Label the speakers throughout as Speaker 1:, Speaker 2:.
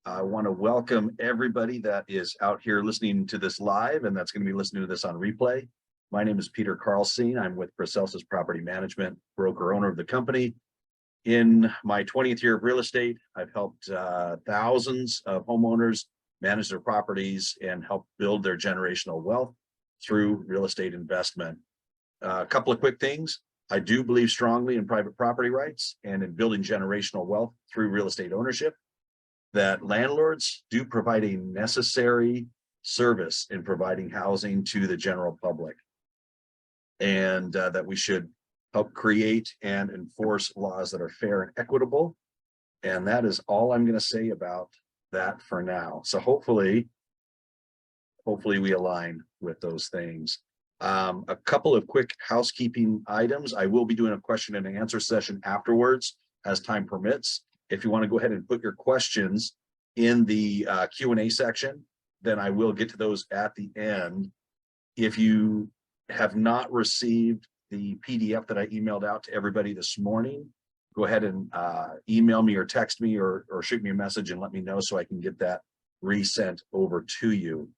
Speaker 1: I want to welcome everybody that is out here listening to this live and that's going to be listening to this on replay. My name is Peter Carlson. I'm with Paracelsus Property Management, broker owner of the company. In my 20th year of real estate, I've helped thousands of homeowners manage their properties and help build their generational wealth through real estate investment. A couple of quick things. I do believe strongly in private property rights and in building generational wealth through real estate ownership, that landlords do provide a necessary service in providing housing to the general public, and that we should help create and enforce laws that are fair and equitable. And that is all I'm going to say about that for now. So hopefully we align with those things. A couple of quick housekeeping items. I will be doing a question and answer session afterwards as time permits. If you want to go ahead and put your questions in the Q&A section, then I will get to those at the end. If you have not received the PDF that I emailed out to everybody this morning, go ahead and email me or text me or shoot me a message and let me know so I can get that resent over to you.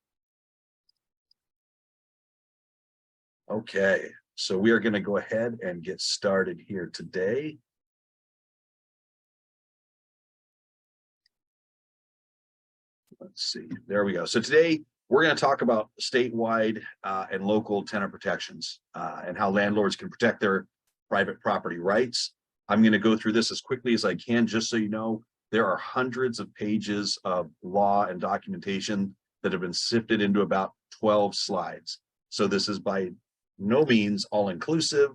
Speaker 1: Okay, so we are going to go ahead and get started here today. Let's see, there we go. So today we're going to talk about statewide and local tenant protections and how landlords can protect their private property rights. I'm going to go through this as quickly as I can, just so you know, there are hundreds of pages of law and documentation that have been sifted into about 12 slides. So this is by no means all-inclusive,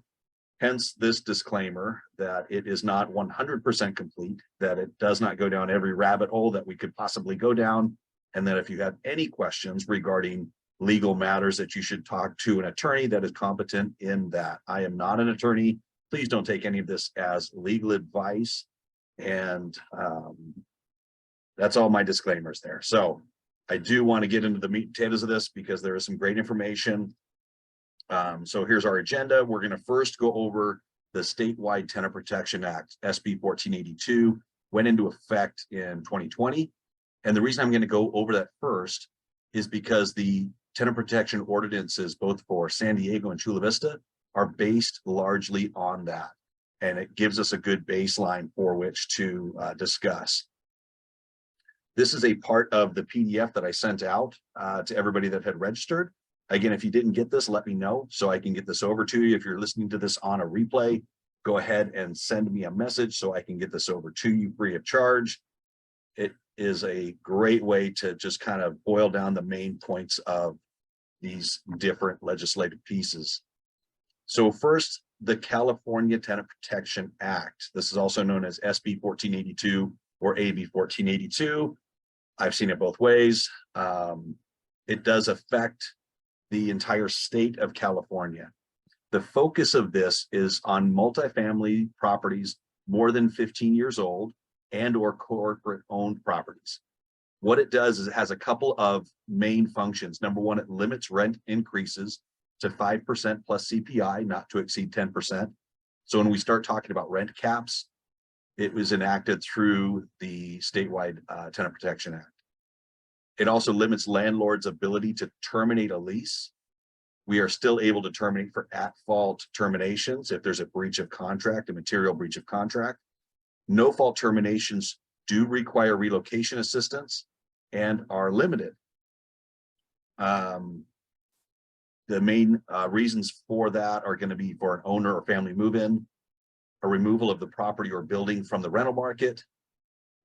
Speaker 1: hence this disclaimer that it is not 100% complete, that it does not go down every rabbit hole that we could possibly go down, and that if you have any questions regarding legal matters, that you should talk to an attorney that is competent in that. I am not an attorney. Please don't take any of this as legal advice. And that's all my disclaimers there. So I do want to get into the meat and potatoes of this because there is some great information. So here's our agenda. We're going to first go over the Statewide Tenant Protection Act, SB 1482, went into effect in 2020. And the reason I'm going to go over that first is because the Tenant Protection Ordinances, both for San Diego and Chula Vista, are based largely on that. And it gives us a good baseline for which to discuss. This is a part of the PDF that I sent out to everybody that had registered. Again, if you didn't get this, let me know so I can get this over to you. If you're listening to this on a replay, go ahead and send me a message so I can get this over to you free of charge. It is a great way to just kind of boil down the main points of these different legislative pieces. So first, the California Tenant Protection Act. This is also known as SB 1482 or AB 1482. I've seen it both ways. It does affect the entire state of California. The focus of this is on multifamily properties more than 15 years old and or corporate owned properties. What it does is it has a couple of main functions. Number one, it limits rent increases to 5% plus CPI, not to exceed 10%. So when we start talking about rent caps, it was enacted through the Statewide Tenant Protection Act. It also limits landlords' ability to terminate a lease. We are still able to terminate for at-fault terminations if there's a breach of contract, a material breach of contract. No-fault terminations do require relocation assistance and are limited. The main reasons for that are going to be for an owner or family move-in, a removal of the property or building from the rental market,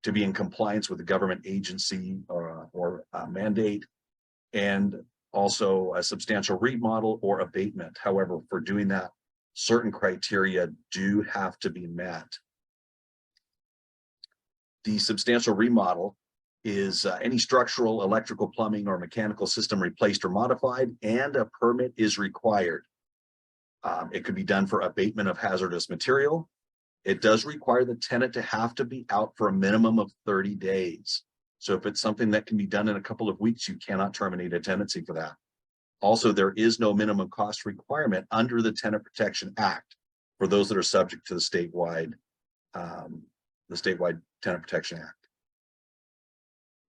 Speaker 1: to be in compliance with the government agency or mandate, and also a substantial remodel or abatement. However, for doing that, certain criteria do have to be met. The substantial remodel is any structural, electrical, plumbing, or mechanical system replaced or modified, and a permit is required. It could be done for abatement of hazardous material. It does require the tenant to have to be out for a minimum of 30 days. So if it's something that can be done in a couple of weeks, you cannot terminate a tenancy for that. Also, there is no minimum cost requirement under the Tenant Protection Act for those that are subject to the statewide Tenant Protection Act.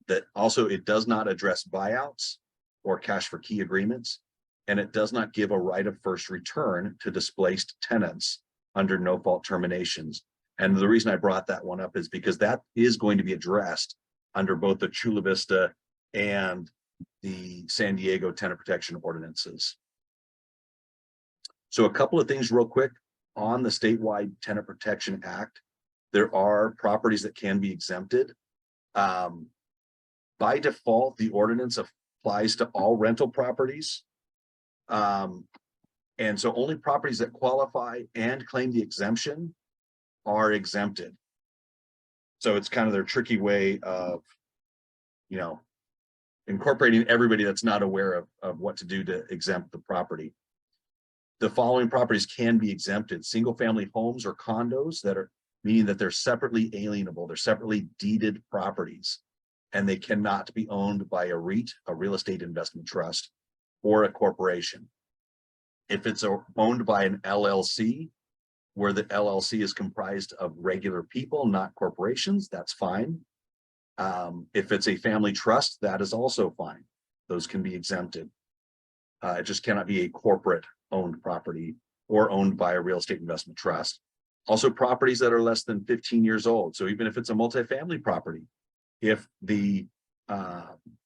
Speaker 1: That also, it does not address buyouts or cash for key agreements, and it does not give a right of first return to displaced tenants under no fault terminations. And the reason I brought that one up is because that is going to be addressed under both the Chula Vista and the San Diego Tenant Protection Ordinances. So a couple of things real quick on the statewide Tenant Protection Act. There are properties that can be exempted. By default, the ordinance applies to all rental properties. And so only properties that qualify and claim the exemption are exempted. So it's kind of their tricky way of, you know, incorporating everybody that's not aware of what to do to exempt the property. The following properties can be exempted: single family homes or condos that are, meaning that they're separately alienable, they're separately deeded properties, and they cannot be owned by a REIT, a real estate investment trust, or a corporation. If it's owned by an LLC, where the LLC is comprised of regular people, not corporations, that's fine. If it's a family trust, that is also fine. Those can be exempted. It just cannot be a corporate owned property or owned by a real estate investment trust. Also, properties that are less than 15 years old. So even if it's a multifamily property, if the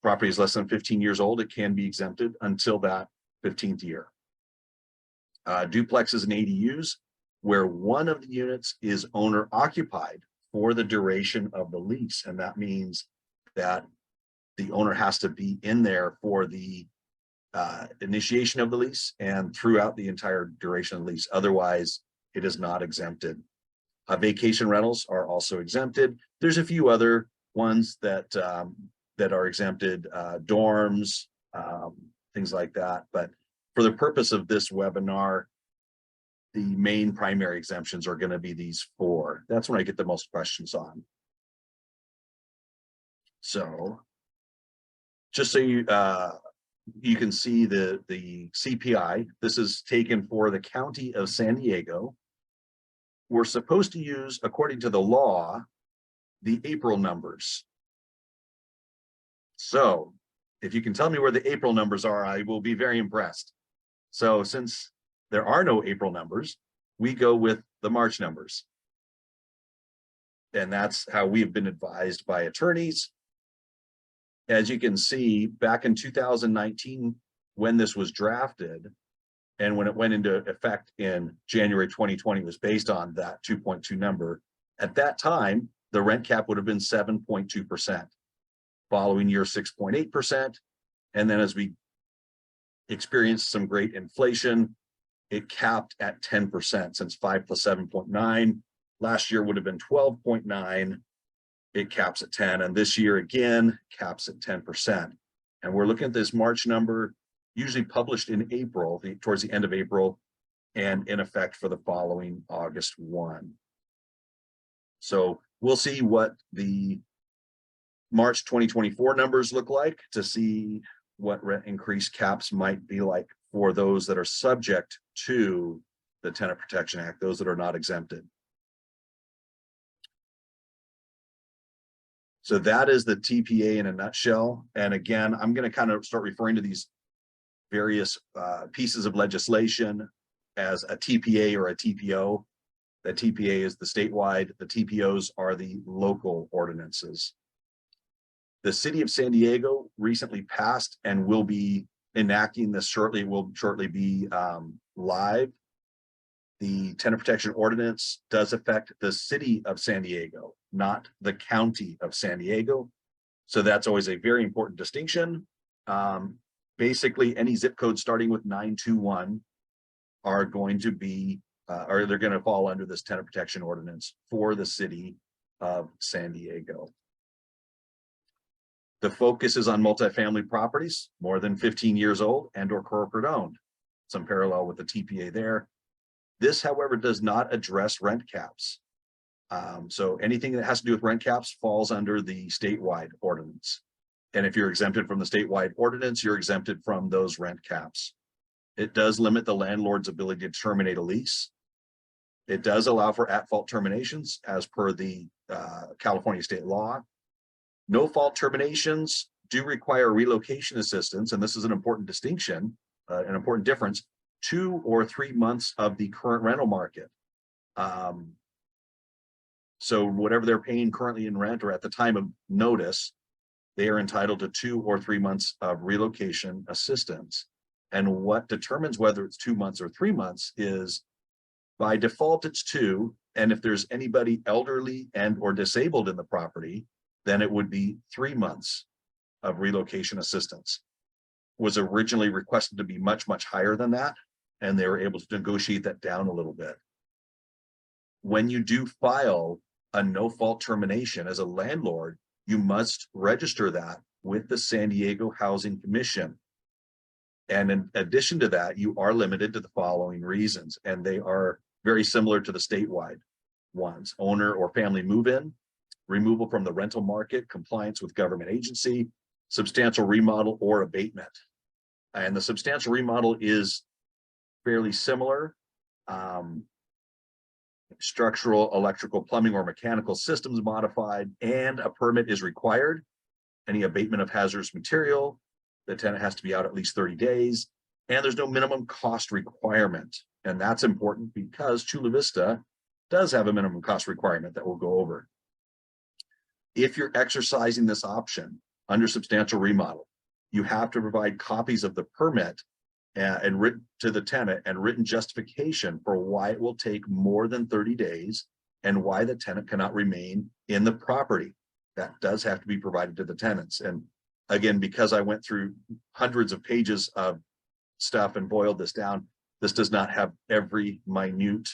Speaker 1: property is less than 15 years old, it can be exempted until that 15th year. Duplexes and ADUs, where one of the units is owner occupied for the duration of the lease. And that means that the owner has to be in there for the initiation of the lease and throughout the entire duration of the lease. Otherwise, it is not exempted. Vacation rentals are also exempted. There's a few other ones that are exempted, dorms, things like that. But for the purpose of this webinar, the main primary exemptions are going to be these four. That's when I get the most questions on. So just so you can see the CPI, this is taken for the county of San Diego. We're supposed to use, according to the law, the April numbers. So if you can tell me where the April numbers are, I will be very impressed. So since there are no April numbers, we go with the March numbers. And that's how we have been advised by attorneys. As you can see, back in 2019, when this was drafted and when it went into effect in January 2020, was based on that 2.2 number. At that time, the rent cap would have been 7.2%. Following year, 6.8%. And then as we experienced some great inflation, it capped at 10%, since 5 plus 7.9. Last year would have been 12.9. It caps at 10, and this year again caps at 10%. And we're looking at this March number, usually published in April, towards the end of April, and in effect for the following August 1. So we'll see what the March 2024 numbers look like to see what rent increase caps might be like for those that are subject to the Tenant Protection Act, those that are not exempted. So that is the TPA in a nutshell. And again, I'm going to kind of start referring to these various pieces of legislation as a TPA or a TPO. The TPA is the statewide, the TPOs are the local ordinances. The city of San Diego recently passed and will be enacting this shortly, will shortly be live. The Tenant Protection Ordinance does affect the city of San Diego, not the county of San Diego. So that's always a very important distinction. Basically, any zip code starting with 921 are going to be, or they're going to fall under this Tenant Protection Ordinance for the city of San Diego. The focus is on multifamily properties, more than 15 years old and or corporate owned. Some parallel with the TPA there. This, however, does not address rent caps. So anything that has to do with rent caps falls under the statewide ordinance. And if you're exempted from the statewide ordinance, you're exempted from those rent caps. It does limit the landlord's ability to terminate a lease. It does allow for at-fault terminations as per the California state law. No fault terminations do require relocation assistance, and this is an important distinction, an important difference, 2 or 3 months of the current rental market. So whatever they're paying currently in rent or at the time of notice, they are entitled to 2 or 3 months of relocation assistance. And what determines whether it's 2 months or 3 months is, by default, it's 2. And if there's anybody elderly and or disabled in the property, then it would be 3 months of relocation assistance. Was originally requested to be much, much higher than that, and they were able to negotiate that down a little bit. When you do file a no-fault termination as a landlord, you must register that with the San Diego Housing Commission. And in addition to that, you are limited to the following reasons, and they are very similar to the statewide ones: owner or family move-in, removal from the rental market, compliance with government agency, substantial remodel or abatement. And the substantial remodel is fairly similar. Structural, electrical, plumbing, or mechanical systems modified, and a permit is required. Any abatement of hazardous material, the tenant has to be out at least 30 days, and there's no minimum cost requirement. And that's important because Chula Vista does have a minimum cost requirement that we'll go over. If you're exercising this option under substantial remodel, you have to provide copies of the permit and written to the tenant and written justification for why it will take more than 30 days and why the tenant cannot remain in the property. That does have to be provided to the tenants. And again, because I went through hundreds of pages of stuff and boiled this down, this does not have every minute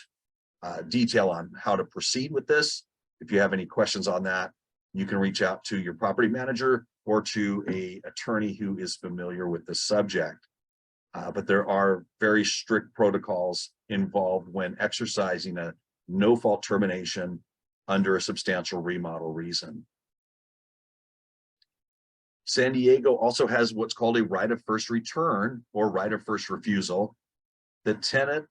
Speaker 1: detail on how to proceed with this. If you have any questions on that, you can reach out to your property manager or to an attorney who is familiar with the subject. But there are very strict protocols involved when exercising a no-fault termination under a substantial remodel reason. San Diego also has what's called a right of first return or right of first refusal. The tenant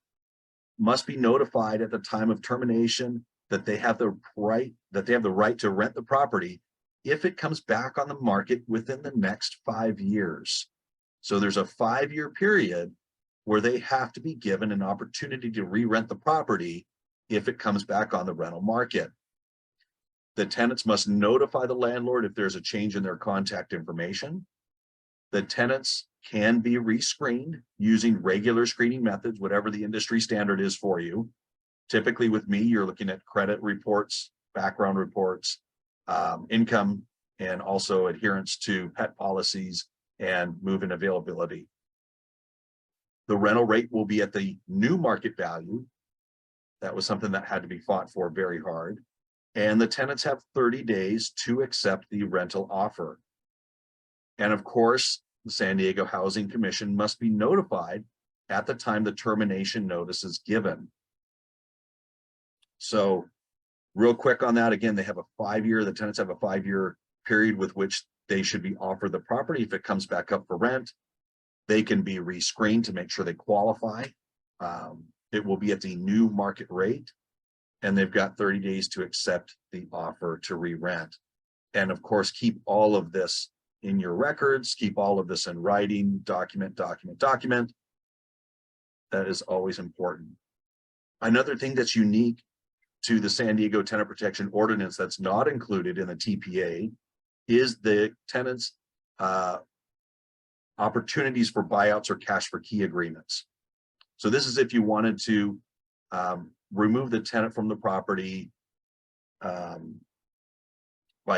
Speaker 1: must be notified at the time of termination that they have the right to rent the property if it comes back on the market within the next 5 years. So there's a 5-year period where they have to be given an opportunity to re-rent the property if it comes back on the rental market. The tenants must notify the landlord if there's a change in their contact information. The tenants can be rescreened using regular screening methods, whatever the industry standard is for you. Typically with me, you're looking at credit reports, background reports, income, and also adherence to pet policies and move-in availability. The rental rate will be at the new market value. That was something that had to be fought for very hard. And the tenants have 30 days to accept the rental offer. And of course, the San Diego Housing Commission must be notified at the time the termination notice is given. So real quick on that, again, they have a 5-year, the tenants have a 5-year period with which they should be offered the property. If it comes back up for rent, they can be rescreened to make sure they qualify. It will be at the new market rate, and they've got 30 days to accept the offer to re-rent. And of course, keep all of this in your records, keep all of this in writing, document. That is always important. Another thing that's unique to the San Diego Tenant Protection Ordinance that's not included in the TPA is the tenants' opportunities for buyouts or cash for key agreements. So this is if you wanted to remove the tenant from the property by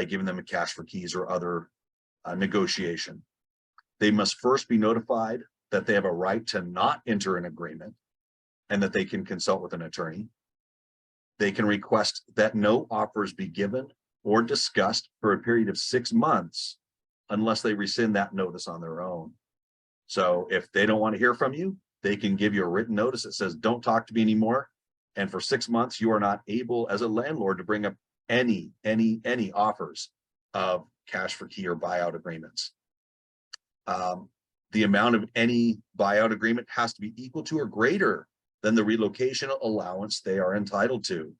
Speaker 1: giving them a cash for keys or other negotiation. They must first be notified that they have a right to not enter an agreement and that they can consult with an attorney. They can request that no offers be given or discussed for a period of 6 months unless they rescind that notice on their own. So if they don't want to hear from you, they can give you a written notice that says, don't talk to me anymore. And for 6 months, you are not able as a landlord to bring up any offers of cash for key or buyout agreements. The amount of any buyout agreement has to be equal to or greater than the relocation allowance they are entitled to.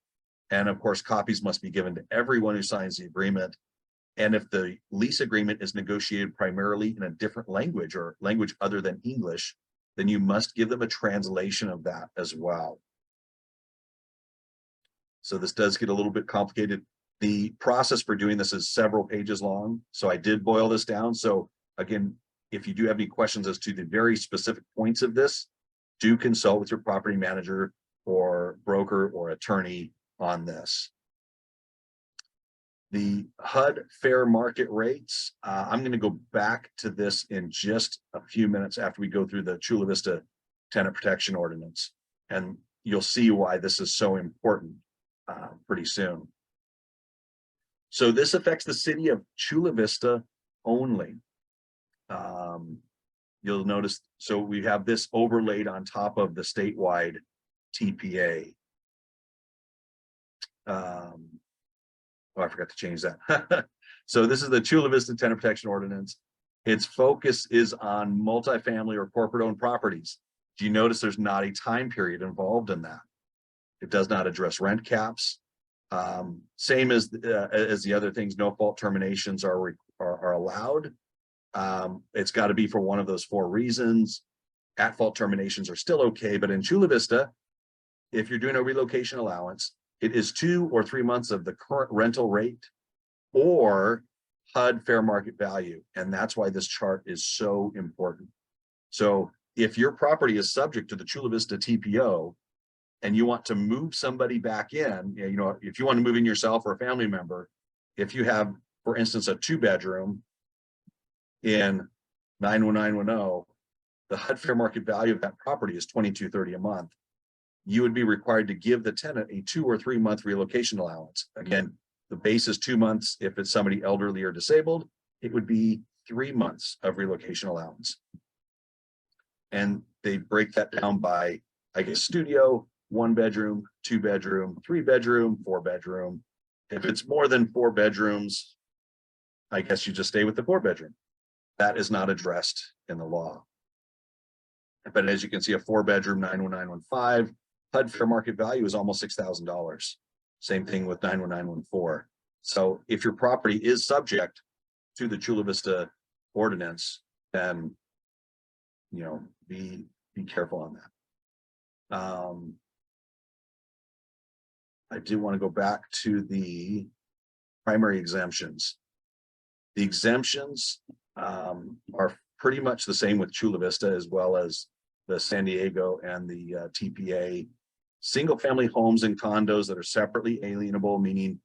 Speaker 1: And of course, copies must be given to everyone who signs the agreement. And if the lease agreement is negotiated primarily in a different language or language other than English, then you must give them a translation of that as well. So this does get a little bit complicated. The process for doing this is several pages long. So I did boil this down. So again, if you do have any questions as to the very specific points of this, do consult with your property manager or broker or attorney on this. The HUD fair market rates, I'm going to go back to this in just a few minutes after we go through the Chula Vista Tenant Protection Ordinance. And you'll see why this is so important pretty soon. So this affects the city of Chula Vista only. You'll notice, so we have this overlaid on top of the statewide TPA. Oh, I forgot to change that. So this is the Chula Vista Tenant Protection Ordinance. Its focus is on multifamily or corporate owned properties. Do you notice there's not a time period involved in that? It does not address rent caps. Same as the other things, no fault terminations are allowed. It's got to be for one of those 4 reasons. At fault terminations are still okay, but in Chula Vista, if you're doing a relocation allowance, it is 2 or 3 months of the current rental rate or HUD fair market value. And that's why this chart is so important. So if your property is subject to the Chula Vista TPO and you want to move somebody back in, you know, if you want to move in yourself or a family member, if you have, for instance, a 2-bedroom in 91910, the HUD fair market value of that property is $2230 a month. You would be required to give the tenant a 2 or 3 month relocation allowance. Again, the base is 2 months. If it's somebody elderly or disabled, it would be 3 months of relocation allowance. And they break that down by, I guess, studio, 1-bedroom, 2-bedroom, 3-bedroom, 4-bedroom. If it's more than 4 bedrooms, I guess you just stay with the 4-bedroom. That is not addressed in the law. But as you can see, a 4-bedroom 91915 HUD fair market value is almost $6,000. Same thing with 91914. So if your property is subject to the Chula Vista ordinance, then, you know, be careful on that. I do want to go back to the primary exemptions. The exemptions are pretty much the same with Chula Vista as well as the San Diego and the TPA. Single family homes and condos that are separately alienable, meaning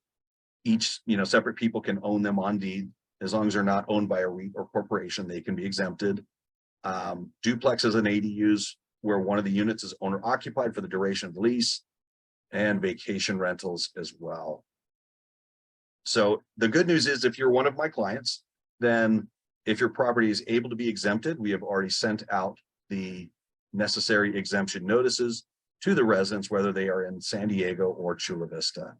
Speaker 1: each, you know, separate people can own them on deed. As long as they're not owned by a REIT or corporation, they can be exempted. Duplexes and ADUs where one of the units is owner occupied for the duration of the lease, and vacation rentals as well. So the good news is, if you're one of my clients, then if your property is able to be exempted, we have already sent out the necessary exemption notices to the residents, whether they are in San Diego or Chula Vista.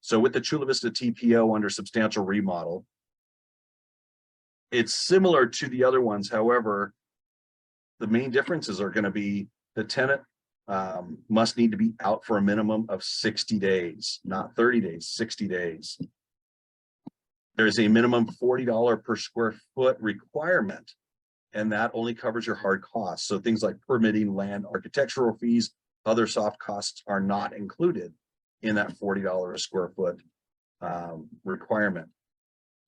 Speaker 1: So with the Chula Vista TPO under substantial remodel, it's similar to the other ones. However, the main differences are going to be the tenant must need to be out for a minimum of 60 days, not 30 days, 60 days. There's a minimum $40 per square foot requirement, and that only covers your hard costs. So things like permitting, land, architectural fees, other soft costs are not included in that $40 a square foot requirement.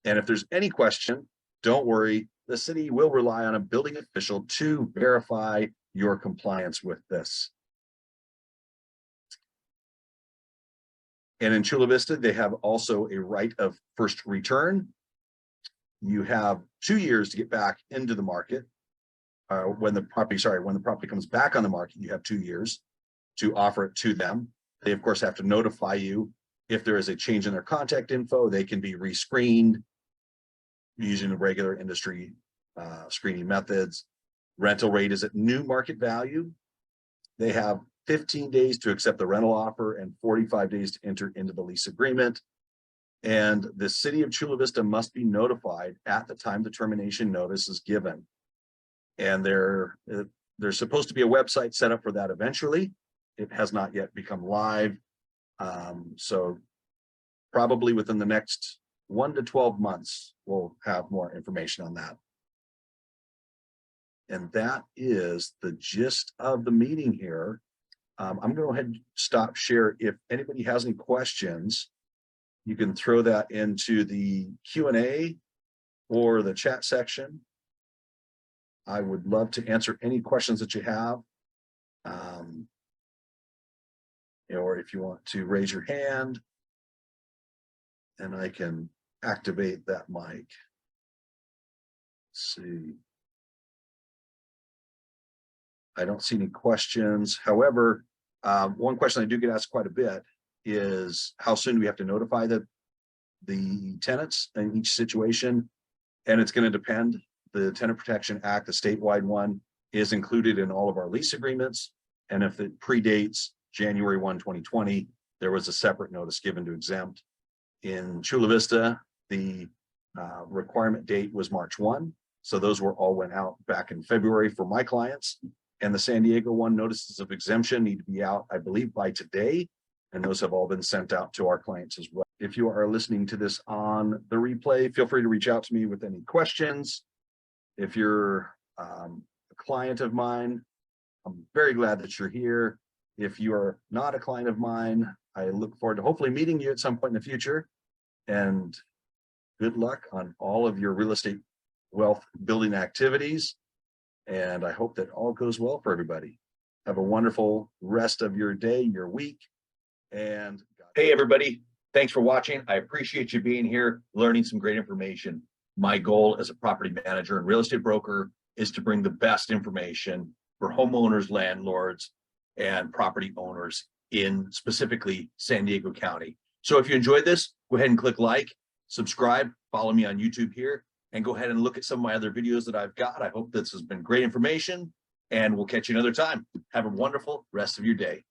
Speaker 1: And if there's any question, don't worry, the city will rely on a building official to verify your compliance with this. And in Chula Vista, they have also a right of first return. You have 2 years to get back into the market. When the property comes back on the market, you have 2 years to offer it to them. They, of course, have to notify you if there is a change in their contact info. They can be rescreened using the regular industry screening methods. Rental rate is at new market value. They have 15 days to accept the rental offer and 45 days to enter into the lease agreement. And the city of Chula Vista must be notified at the time the termination notice is given. And there's supposed to be a website set up for that eventually. It has not yet become live. So probably within the next 1 to 12 months, we'll have more information on that. And that is the gist of the meeting here. I'm going to go ahead and stop share. If anybody has any questions, you can throw that into the Q&A or the chat section. I would love to answer any questions that you have. Or if you want to raise your hand, and I can activate that mic. Let's see. I don't see any questions. However, one question I do get asked quite a bit is how soon do we have to notify the tenants in each situation? And it's going to depend. The Tenant Protection Act, the statewide one, is included in all of our lease agreements. And if it predates January 1, 2020, there was a separate notice given to exempt. In Chula Vista, the requirement date was March 1. So those all went out back in February for my clients. And the San Diego one, notices of exemption need to be out, I believe, by today. And those have all been sent out to our clients as well. If you are listening to this on the replay, feel free to reach out to me with any questions. If you're a client of mine, I'm very glad that you're here. If you are not a client of mine, I look forward to hopefully meeting you at some point in the future. And good luck on all of your real estate wealth building activities. And I hope that all goes well for everybody. Have a wonderful rest of your day, your week. And hey, everybody, thanks for watching. I appreciate you being here, learning some great information. My goal as a property manager and real estate broker is to bring the best information for homeowners, landlords, and property owners in specifically San Diego County. So if you enjoyed this, go ahead and click like, subscribe, follow me on YouTube here, and go ahead and look at some of my other videos that I've got. I hope this has been great information, and we'll catch you another time. Have a wonderful rest of your day.